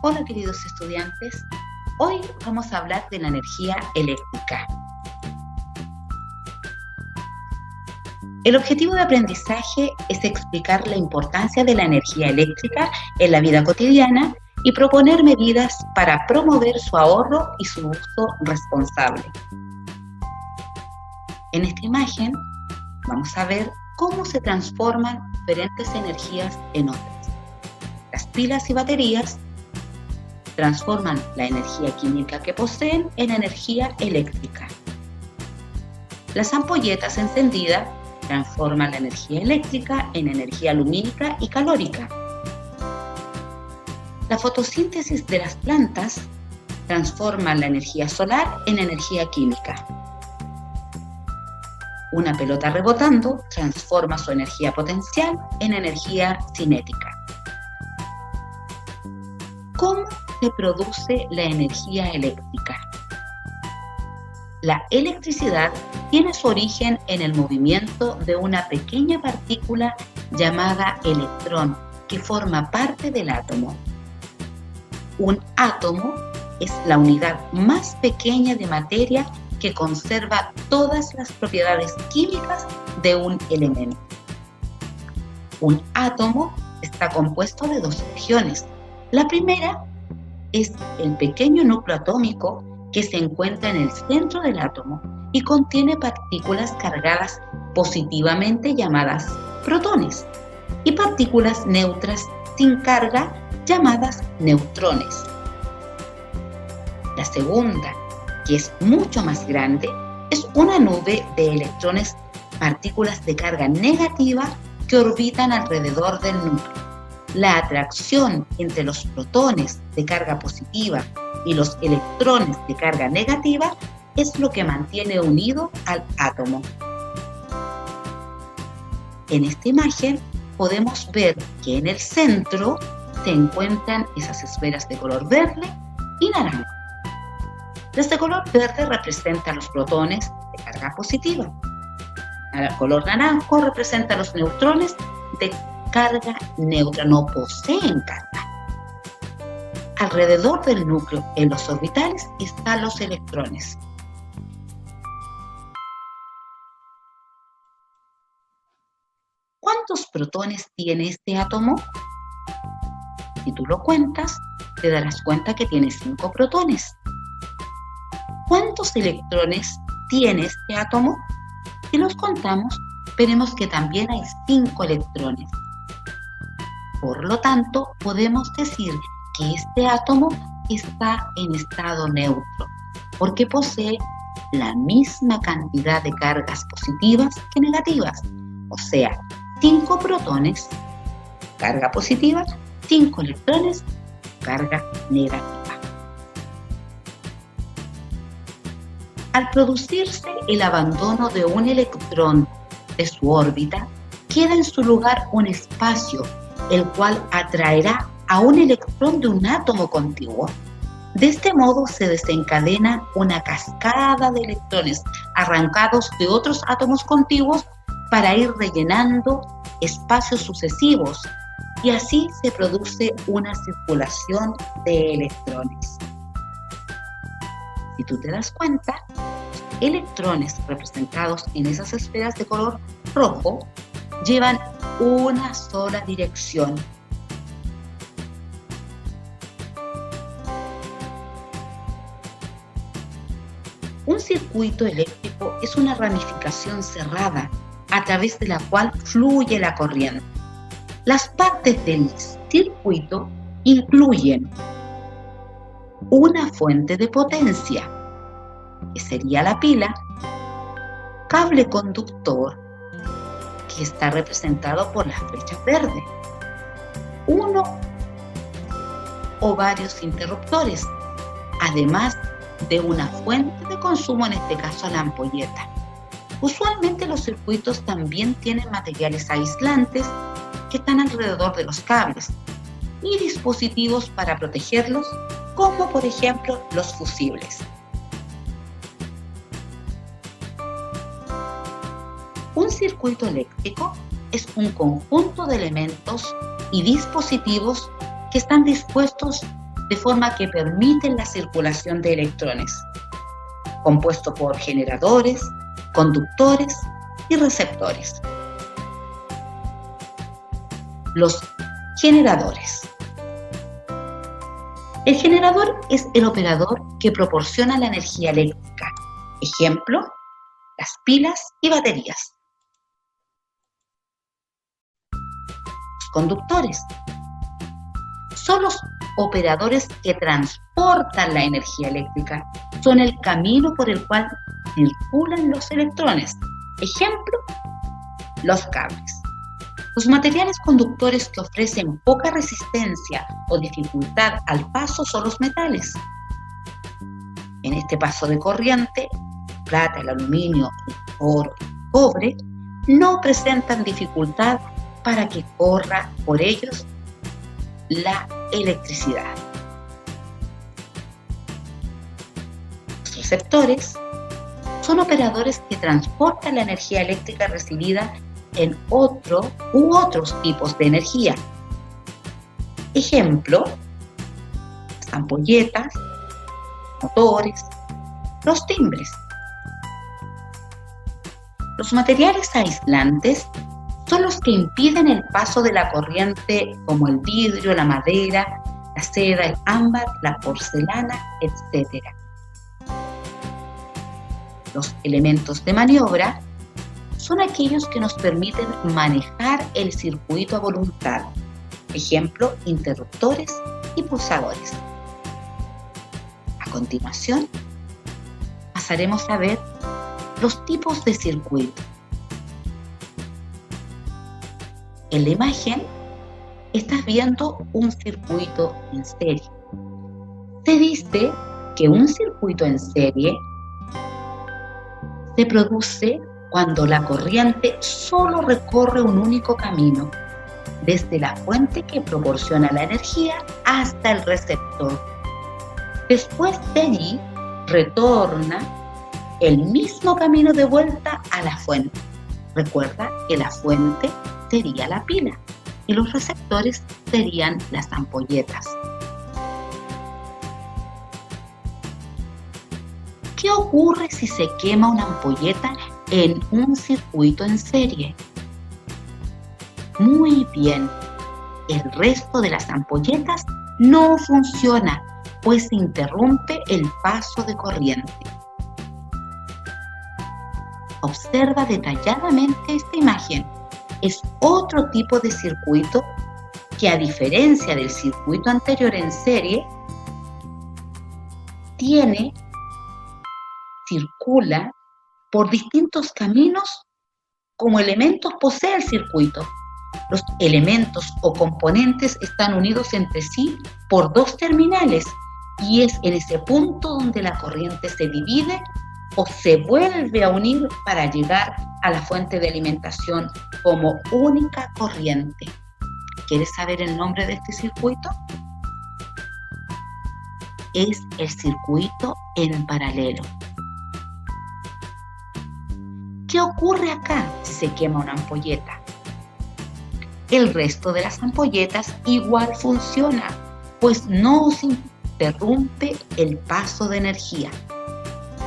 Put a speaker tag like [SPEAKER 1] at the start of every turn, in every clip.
[SPEAKER 1] Hola queridos estudiantes, hoy vamos a hablar de la energía eléctrica. El objetivo de aprendizaje es explicar la importancia de la energía eléctrica en la vida cotidiana y proponer medidas para promover su ahorro y su uso responsable. En esta imagen vamos a ver cómo se transforman diferentes energías en otras. Las pilas y baterías transforman la energía química que poseen en energía eléctrica. Las ampolletas encendidas transforman la energía eléctrica en energía lumínica y calórica. La fotosíntesis de las plantas transforma la energía solar en energía química. Una pelota rebotando transforma su energía potencial en energía cinética. ¿Cómo se produce la energía eléctrica? La electricidad tiene su origen en el movimiento de una pequeña partícula llamada electrón, que forma parte del átomo. Un átomo es la unidad más pequeña de materia que conserva todas las propiedades químicas de un elemento. Un átomo está compuesto de dos regiones. La primera es el pequeño núcleo atómico que se encuentra en el centro del átomo y contiene partículas cargadas positivamente llamadas protones y partículas neutras sin carga llamadas neutrones. La segunda, que es mucho más grande, es una nube de electrones, partículas de carga negativa que orbitan alrededor del núcleo. La atracción entre los protones de carga positiva y los electrones de carga negativa es lo que mantiene unido al átomo. En esta imagen podemos ver que en el centro se encuentran esas esferas de color verde y naranja. Las de color verde representan los protones de carga positiva. El color naranjo representa los neutrones de carga neutra, no poseen carga. Alrededor del núcleo, en los orbitales, están los electrones. ¿Cuántos protones tiene este átomo? Si tú lo cuentas, te darás cuenta que tiene 5 protones. ¿Cuántos electrones tiene este átomo? Si los contamos, veremos que también hay 5 electrones. Por lo tanto, podemos decir que este átomo está en estado neutro, porque posee la misma cantidad de cargas positivas que negativas, o sea, 5 protones, carga positiva, 5 electrones, carga negativa. Al producirse el abandono de un electrón de su órbita, queda en su lugar un espacio, el cual atraerá a un electrón de un átomo contiguo. De este modo se desencadena una cascada de electrones arrancados de otros átomos contiguos para ir rellenando espacios sucesivos, y así se produce una circulación de electrones. Si tú te das cuenta, los electrones representados en esas esferas de color rojo llevan una sola dirección. Un circuito eléctrico es una ramificación cerrada a través de la cual fluye la corriente. Las partes del circuito incluyen una fuente de potencia, que sería la pila, cable conductor, que está representado por las flechas verdes, uno o varios interruptores, además de una fuente de consumo, en este caso la ampolleta. Usualmente los circuitos también tienen materiales aislantes que están alrededor de los cables y dispositivos para protegerlos, como por ejemplo los fusibles. Un circuito eléctrico es un conjunto de elementos y dispositivos que están dispuestos de forma que permiten la circulación de electrones, compuesto por generadores, conductores y receptores. Los generadores. El generador es el operador que proporciona la energía eléctrica. Ejemplo, las pilas y baterías. Los conductores son los operadores que transportan la energía eléctrica. Son el camino por el cual circulan los electrones. Ejemplo, los cables. Los materiales conductores que ofrecen poca resistencia o dificultad al paso son los metales. En este paso de corriente, plata, el aluminio, el oro, el cobre no presentan dificultad para que corra por ellos la electricidad. Los receptores son operadores que transportan la energía eléctrica recibida en otro u otros tipos de energía. Ejemplo, las ampolletas, motores, los timbres. Los materiales aislantes son los que impiden el paso de la corriente, como el vidrio, la madera, la seda, el ámbar, la porcelana, etc. Los elementos de maniobra son aquellos que nos permiten manejar el circuito a voluntad. Ejemplo, interruptores y pulsadores. A continuación, pasaremos a ver los tipos de circuito. En la imagen estás viendo un circuito en serie. Se dice que un circuito en serie se produce cuando la corriente solo recorre un único camino, desde la fuente que proporciona la energía hasta el receptor. Después de allí, retorna el mismo camino de vuelta a la fuente. Recuerda que la fuente sería la pila y los receptores serían las ampolletas. ¿Qué ocurre si se quema una ampolleta en un circuito en serie? Muy bien, el resto de las ampolletas no funciona, pues se interrumpe el paso de corriente. Observa detalladamente esta imagen. Es otro tipo de circuito que, a diferencia del circuito anterior en serie, circula por distintos caminos como elementos posee el circuito. Los elementos o componentes están unidos entre sí por dos terminales y es en ese punto donde la corriente se divide o se vuelve a unir para llegar a la fuente de alimentación como única corriente. ¿Quieres saber el nombre de este circuito? Es el circuito en paralelo. ¿Qué ocurre acá si se quema una ampolleta? El resto de las ampolletas igual funciona, pues no se interrumpe el paso de energía.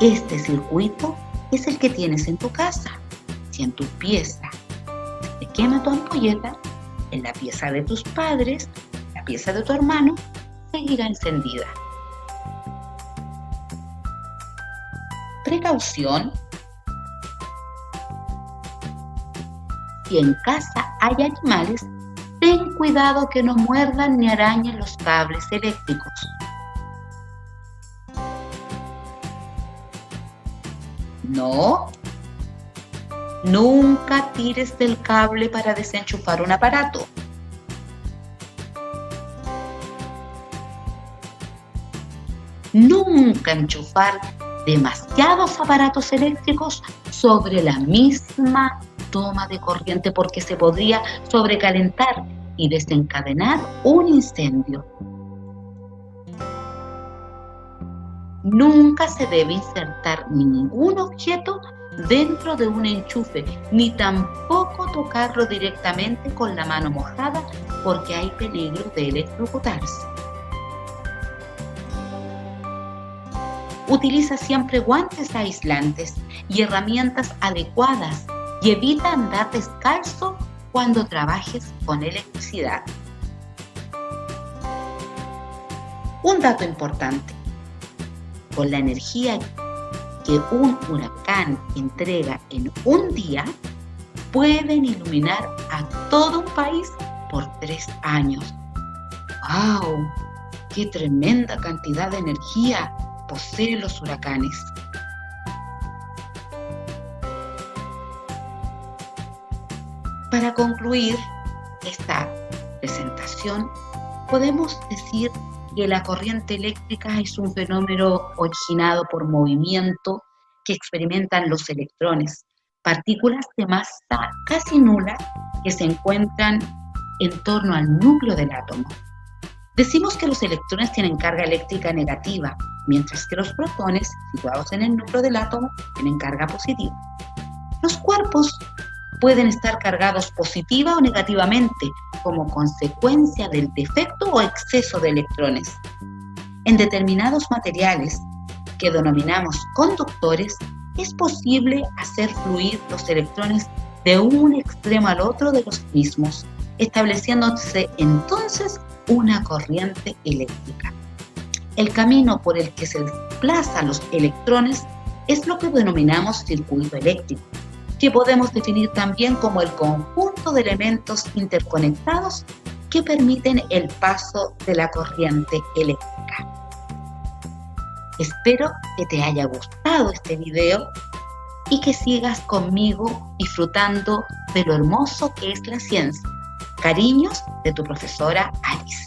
[SPEAKER 1] Este circuito es el que tienes en tu casa. Si en tu pieza se quema tu ampolleta, en la pieza de tus padres, la pieza de tu hermano, seguirá encendida. Precaución. Si en casa hay animales, ten cuidado que no muerdan ni arañen los cables eléctricos. No, nunca tires del cable para desenchufar un aparato. Nunca enchufar demasiados aparatos eléctricos sobre la misma toma de corriente porque se podría sobrecalentar y desencadenar un incendio. Nunca se debe insertar ningún objeto dentro de un enchufe, ni tampoco tocarlo directamente con la mano mojada porque hay peligro de electrocutarse. Utiliza siempre guantes aislantes y herramientas adecuadas y evita andar descalzo cuando trabajes con electricidad. Un dato importante: con la energía que un huracán entrega en un día, pueden iluminar a todo un país por 3 años. ¡Wow! ¡Qué tremenda cantidad de energía poseen los huracanes! Para concluir esta presentación, podemos decir que la corriente eléctrica es un fenómeno originado por movimiento que experimentan los electrones, partículas de masa casi nula que se encuentran en torno al núcleo del átomo. Decimos que los electrones tienen carga eléctrica negativa, mientras que los protones, situados en el núcleo del átomo, tienen carga positiva. Los cuerpos pueden estar cargados positiva o negativamente como consecuencia del defecto o exceso de electrones. En determinados materiales, que denominamos conductores, es posible hacer fluir los electrones de un extremo al otro de los mismos, estableciéndose entonces una corriente eléctrica. El camino por el que se desplazan los electrones es lo que denominamos circuito eléctrico, que podemos definir también como el conjunto de elementos interconectados que permiten el paso de la corriente eléctrica. Espero que te haya gustado este video y que sigas conmigo disfrutando de lo hermoso que es la ciencia. Cariños de tu profesora Alice.